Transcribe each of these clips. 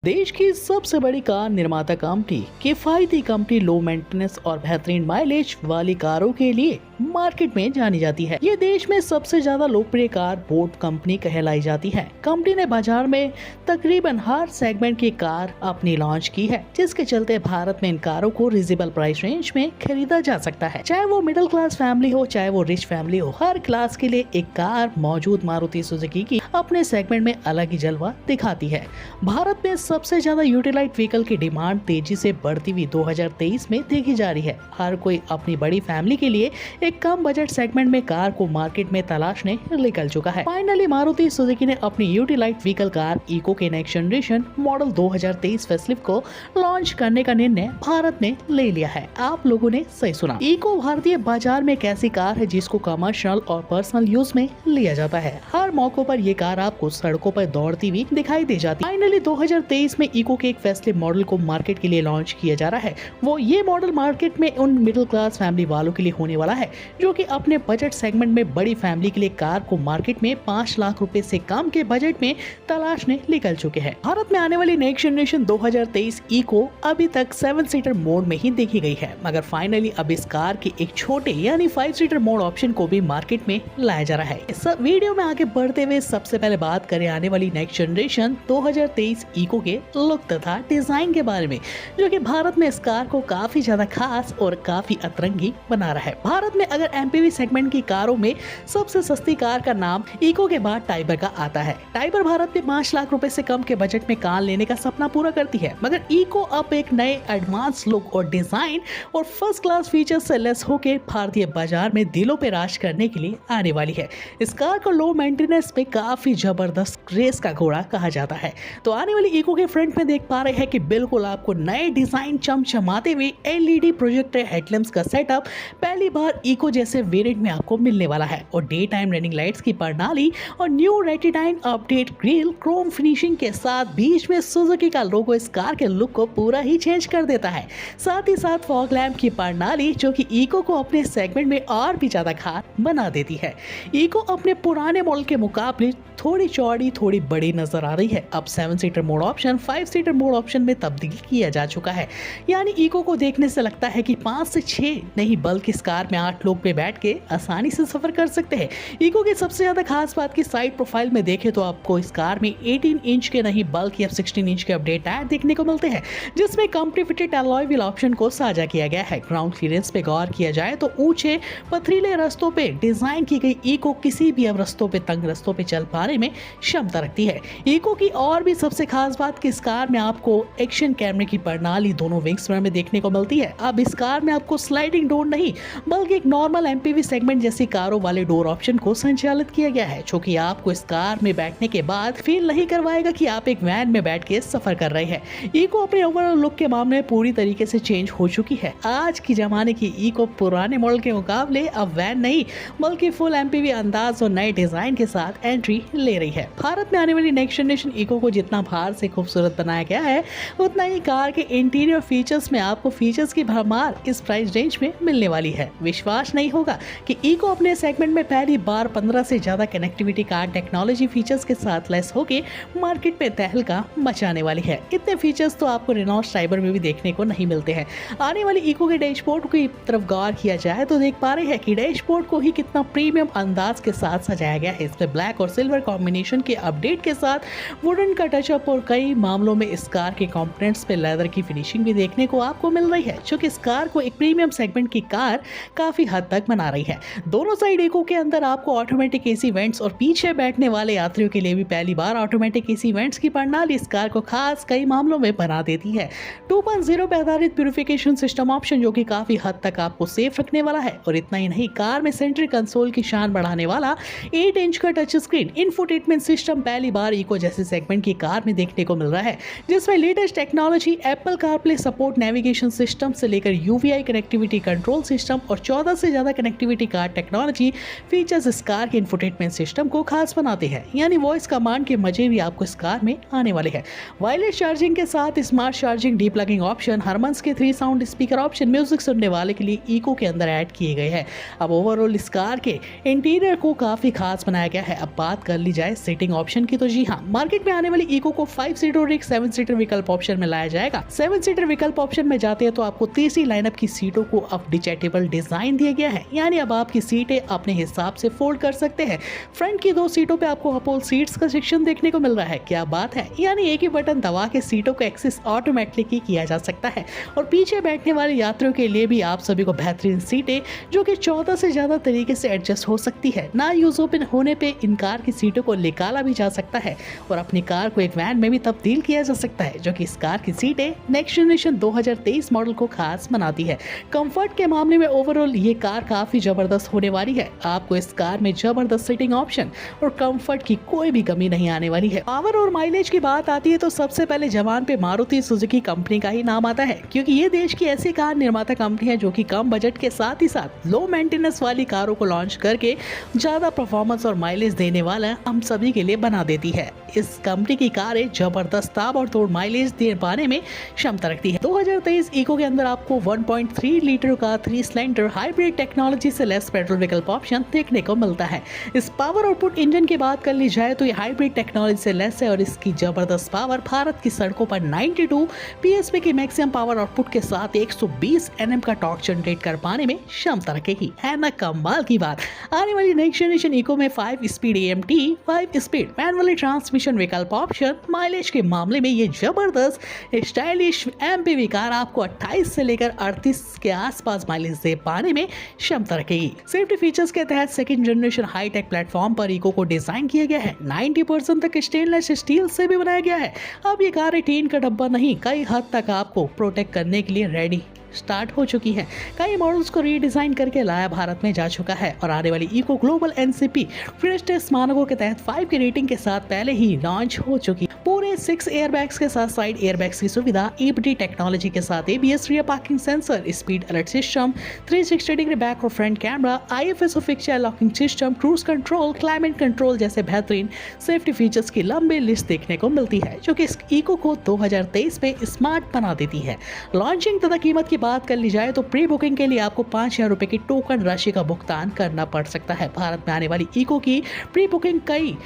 देश की सबसे बड़ी कार निर्माता कंपनी किफायती कंपनी लो मेंटेनेंस और बेहतरीन माइलेज वाली कारों के लिए मार्केट में जानी जाती है। ये देश में सबसे ज्यादा लोकप्रिय कार बोर्ड कंपनी कहलाई जाती है। कंपनी ने बाजार में तकरीबन हर सेगमेंट की कार अपनी लॉन्च की है, जिसके चलते भारत में इन कारों को रिजनेबल प्राइस रेंज में खरीदा जा सकता है। चाहे वो मिडिल क्लास फैमिली हो, चाहे वो रिच फैमिली हो, हर क्लास के लिए एक कार मौजूद मारुति सुजुकी की अपने सेगमेंट में अलग ही जलवा दिखाती है। भारत में सबसे ज्यादा यूटिलाइज व्हीकल की डिमांड तेजी से बढ़ती हुई 2023 में देखी जा रही है। हर कोई अपनी बड़ी फैमिली के लिए एक कम बजट सेगमेंट में कार को मार्केट में तलाशने निकल चुका है। फाइनली मारुति सुजुकी ने अपनी यूटिलाइज व्हीकल कार इको के नेक्स्ट जनरेशन मॉडल 2023 फेसलिफ्ट को लॉन्च करने का निर्णय भारत में ले लिया है। आप लोगों ने सही सुना। इको भारतीय बाजार में एक ऐसी कार है जिसको कमर्शियल और पर्सनल यूज में लिया जाता है। हर मौकों पर ये कार आपको सड़कों पर दौड़ती हुई दिखाई दे जाती है। फाइनली 2023 में इको के एक फेसलिफ्ट मॉडल को मार्केट के लिए लॉन्च किया जा रहा है। वो ये मॉडल मार्केट में उन मिडिल क्लास फैमिली वालों के लिए होने वाला है जो कि अपने बजट सेगमेंट में बड़ी फैमिली के लिए कार को मार्केट में 5 लाख रुपए से कम के बजट में तलाशने निकल चुके हैं। भारत में आने वाली नेक्स्ट जनरेशन 2023 इको अभी तक 7 सीटर मोड में ही देखी गई है, मगर फाइनली अब इस कार के एक छोटे यानी 5 सीटर मोड ऑप्शन को भी मार्केट में लाया जा रहा है। इस वीडियो में आगे बढ़ते हुए सबसे पहले बात करें आने वाली नेक्स्ट जनरेशन 2023 इको के लुक तथा डिजाइन के बारे में, जो कि भारत में इस कार को काफी ज्यादा खास और काफी अतरंगी बना रहा है। भारत में अगर एमपीवी सेगमेंट की कारों में सबसे सस्ती कार का नाम इको के बाद टाइबर का आता है। टाइबर भारत में 5 लाख रुपए से कम के बजट में कार लेने का सपना पूरा करती है, मगर इको अब एक नए एडवांस लुक और डिजाइन और फर्स्ट क्लास फीचर्स से लेस होकर भारतीय बाजार में दिलों पे राज करने के लिए आने वाली है। इस कार को लो मेंटेनेंस पे काफी जबरदस्त रेस का घोड़ा कहा जाता है। तो आने वाली इको के फ्रंट में देख पा रहे हैं कि बिल्कुल आपको नए डिजाइन चमचमाते हुए एलईडी प्रोजेक्टर हेडलैम्प्स का सेटअप पहली बार इको जैसे वेरिएंट में आपको मिलने वाला है और डे टाइम रनिंग लाइट्स की प्रणाली और न्यू रेटिनाइन अपडेट ग्रिल क्रोम फिनिशिंग के साथ बीच में सुजुकी का लोगो इस कार के लुक को पूरा ही चेंज कर देता है। साथ ही साथ फॉग लैम्प की प्रणाली जो कि इको को अपने सेगमेंट में और भी ज्यादा खास बना देती है। इको अपने पुराने मॉडल के मुकाबले थोड़ी चौड़ी थोड़ी बड़ी नजर आ रही है। अब 7 seater mode option 5 seater mode option में तब्दील किया जा चुका है, यानी इको को देखने से लगता है कि 5 से 6 नहीं बल्कि इस कार में 8 लोग पे बैठ के आसानी से सफर कर सकते हैं। इको की सबसे ज्यादा खास बात की साइड प्रोफाइल में देखें तो आपको इस कार में 18 इंच के नहीं बल्कि अब 16 इंच के अपडेट टायर देखने को मिलते हैं, जिसमें company fitted alloy wheel option को साझा किया गया है। ग्राउंड क्लियरेंस पे गौर किया जाए तो ऊंचे पथरीले रास्तों पे डिजाइन की गई इको किसी भी अब रस्तों पे तंग रस्तों पे चल पाने में क्षमता रखती है। इको की और भी सबसे खास बात कि इस कार में आपको एक्शन कैमरे की प्रणाली दोनों विंग्स में देखने को मिलती है। अब इस कार में आपको स्लाइडिंग डोर नहीं बल्कि एक नॉर्मल एमपीवी सेगमेंट जैसी कारों वाले डोर ऑप्शन को संचालित किया गया है, जो कि आपको इस कार में बैठने के बाद फील नहीं करवाएगा कि आप एक वैन में बैठ के सफर कर रहे हैं। इको अपने ओवरऑल लुक के मामले में पूरी तरीके से चेंज हो चुकी है। आज की जमाने की इको पुराने मॉडल के मुकाबले अब वैन नहीं बल्कि फुल एमपीवी अंदाज और नए डिजाइन के साथ एंट्री ले रही है। भारत में आने वाली नेक्स्ट जनरेशन इको को जितना बाहर से खूबसूरत बनाया गया है, उतना ही कार के इंटीरियर फीचर्स में आपको फीचर्स की भरमार इस प्राइस रेंज में मिलने वाली है। विश्वास नहीं होगा कि इको अपने सेगमेंट में पहली बार 15 से ज्यादा कनेक्टिविटी कार टेक्नोलॉजी फीचर्स के साथ लेस होके मार्केट में तहलका मचाने वाली है। इतने फीचर्स तो आपको रेनॉल्ट ट्राइबर में भी देखने को नहीं मिलते हैं। आने वाली इको के डैशबोर्ड की तरफ गौर किया जाए तो देख पा रहे हैं कि डैशबोर्ड को ही कितना प्रीमियम अंदाज के साथ सजाया गया है। इसमें ब्लैक और सिल्वर कॉम्बिनेशन के अपडेट के साथ वुडन का टचअप और कई मामलों में इस कार के कंपोनेंट्स पे लेदर की फिनिशिंग भी देखने को आपको मिल रही है, जो कि इस कार को एक प्रीमियम सेगमेंट की कार काफी हद तक बना रही है। दोनों साइड इको के अंदर आपको ऑटोमेटिक एसी वेंट्स और पीछे बैठने वाले यात्रियों के लिए भी पहली बार ऑटोमेटिक एसी वेंट्स की प्रणाली इस कार को खास कई मामलों में बना देती है। 2.0 पे आधारित प्यूरिफिकेशन सिस्टम ऑप्शन जो कि काफी हद तक आपको सेफ रखने वाला है। और इतना ही नहीं, कार में सेंट्रिक कंसोल की शान बढ़ाने वाला 8 इंच का टच स्क्रीन इंफोटेनमेंट सिस्टम पहली बार इको जैसे सेगमेंट की कार में देखने को मिल रहा है, जिसमें latest technology Apple CarPlay support navigation system से लेकर यूवीआई कनेक्टिविटी कंट्रोल सिस्टम और 14 से ज्यादा कनेक्टिविटी कार टेक्नोलॉजी फीचर्स इस कार के इंफोटेनमेंट सिस्टम को खास बनाते हैं, यानी वॉइस कमांड के मजे भी आपको इस कार में आने वाले हैं। वायरलेस चार्जिंग के साथ smart charging, D plugging option, Harman's के 3 साउंड स्पीकर ऑप्शन म्यूजिक सुनने वाले के लिए इको के अंदर ऐड किए गए हैं। अब ओवरऑल इस कार के इंटीरियर को काफी खास बनाया गया है। अब बात कर ली जाए सीटिंग ऑप्शन की, तो जी हाँ, मार्केट में आने वाली इको को 5 सीटर और एक 7 सीटर विकल्प ऑप्शन में लाया जाएगा। 7 सीटर विकल्प ऑप्शन में जाते हैं तो आपको तीसरी लाइनअप की सीटों को अब डिचेटेबल डिजाइन दिया गया है, यानी अब आपकी सीटें अपने हिसाब से फोल्ड कर सकते हैं। फ्रंट की 2 सीटों पे आपको अपोल सीट्स का सेक्शन देखने को मिल रहा है। क्या बात है, यानी एक ही बटन दबा के सीटों को एक्सेस ऑटोमेटिकली किया जा सकता है। और पीछे बैठने वाले यात्रियों के लिए भी आप सभी को बेहतरीन सीटें जो कि 14 से ज्यादा तरीके से एडजस्ट हो सकती है। ना यूज ओपन होने पे इन कार की सीटों को निकाला भी जा सकता है और अपनी कार को एक वैन में भी तब्दील किया जा सकता है, जो कि इस कार की सीटें नेक्स्ट जनरेशन 2023 मॉडल को खास बनाती है। कंफर्ट के मामले में ओवरऑल ये कार काफी जबरदस्त होने वाली है। आपको इस कार में जबरदस्त सीटिंग ऑप्शन और कंफर्ट की कोई भी कमी नहीं आने वाली है। पावर और माइलेज की बात आती है तो सबसे पहले जवान पे मारुति सुजुकी कंपनी का ही नाम आता है, क्योंकि ये देश की ऐसी कार निर्माता कंपनी है जो कि कम बजट के साथ ही साथ लो मेंटेनेंस वाली कारों को लॉन्च करके ज्यादा परफॉर्मेंस और माइलेज देने वाला हम सभी के लिए बना देती है। इस कंपनी की कारें जबरदस्त ताबड़तोड़ माइलेज दे पाने में क्षमता रखती है। 2023 इको के अंदर आपको 1.3 लीटर का 3 सिलेंडर हाइब्रिड टेक्नोलॉजी से लेस पेट्रोल विकल्प ऑप्शन देखने को मिलता है। इस पावर आउटपुट इंजन की बात कर ली जाए तो ये हाइब्रिड टेक्नोलॉजी से लेस है और इसकी जबरदस्त पावर भारत की सड़कों पर 92 पीएसपी की मैक्सिमम पावर आउटपुट के साथ 120 एनएम का टॉर्क जनरेट कर पाने में क्षमता रखेगी। है ना कमाल की बात। आने वाली नेक्स्ट जनरेशन इको में 5 speed AMT, 5 speed manually transmission विकल्प ऑप्शन, माइलेज के मामले में ये जबरदस्त स्टाइलिश MPV कार आपको 28 से लेकर 38 के आसपास माइलेज दे पाने में क्षमता रखेगी। सेफ्टी फीचर्स के तहत सेकंड जनरेशन हाईटेक प्लेटफॉर्म पर इको को डिजाइन किया गया है। 90% तक स्टेनलेस स्टील से भी बनाया गया है। अब ये कार टीन का डब्बा नहीं, कई हद तक आपको प्रोटेक्ट करने के लिए रेडी स्टार्ट हो चुकी है। कई मॉडल्स को रीडिजाइन करके लाया भारत में जा चुका है और आने वाली eco global NCP fresh test मानकों के तहत 5 की रेटिंग के साथ पहले ही लॉन्च हो चुकी। पूरे 6 एयरबैग्स के साथ साइड एयरबैग्स की सुविधा, EBD टेक्नोलॉजी के साथ ABS rear parking sensor, speed alert system, 360 degree back और front camera, IFSO fixture locking system, cruise control, climate control जैसे बेहतरीन सेफ्टी फीचर्स की लंबी लिस्ट देखने को मिलती है, जो कि इस इको को 2023 में स्मार्ट बना देती है। लॉन्चिंग तथा कीमत की बात कर ली जाए तो प्री बुकिंग के लिए आपको 5,000 रुपए की टोकन राशि का भुगतान करना पड़ सकता है। भारत में आने वाली इको की प्री बुकिंग कई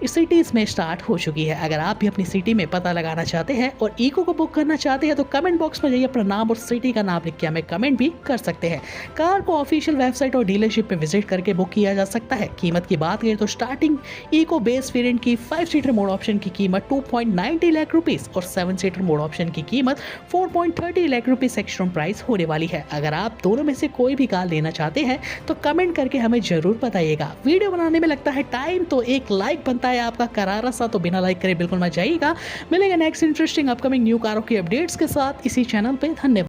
सिटीज में स्टार्ट हो चुकी है। अगर आप भी अपनी सिटी में पता लगाना चाहते हैं और इको को बुक करना चाहते हैं तो कमेंट बॉक्स में जाइए अपना नाम और सिटी का नाम लिख के हमें कमेंट भी कर सकते हैं। कार को ऑफिशियल वेबसाइट और डीलरशिप पे विजिट करके बुक किया जा सकता है। कीमत की बात करें तो स्टार्टिंग इको बेस वेरिएंट की 5 सीटर मोड ऑप्शन की कीमत 2.90 लाख रुपीस और 7 सीटर मोड ऑप्शन की कीमत 4.30 लाख रुपीस एक्स्ट्रा प्राइस होने वाली है। अगर आप दोनों में से कोई भी कार लेना चाहते हैं तो कमेंट करके हमें जरूर बताइएगा। वीडियो बनाने में लगता है टाइम तो एक लाइक बनता है आपका करारा सा, तो बिना लाइक करे बिल्कुल मत जाइएगा। मिलेगा नेक्स्ट इंटरेस्टिंग अपकमिंग न्यू कारों की अपडेट्स के साथ इसी चैनल पे। धन्यवाद।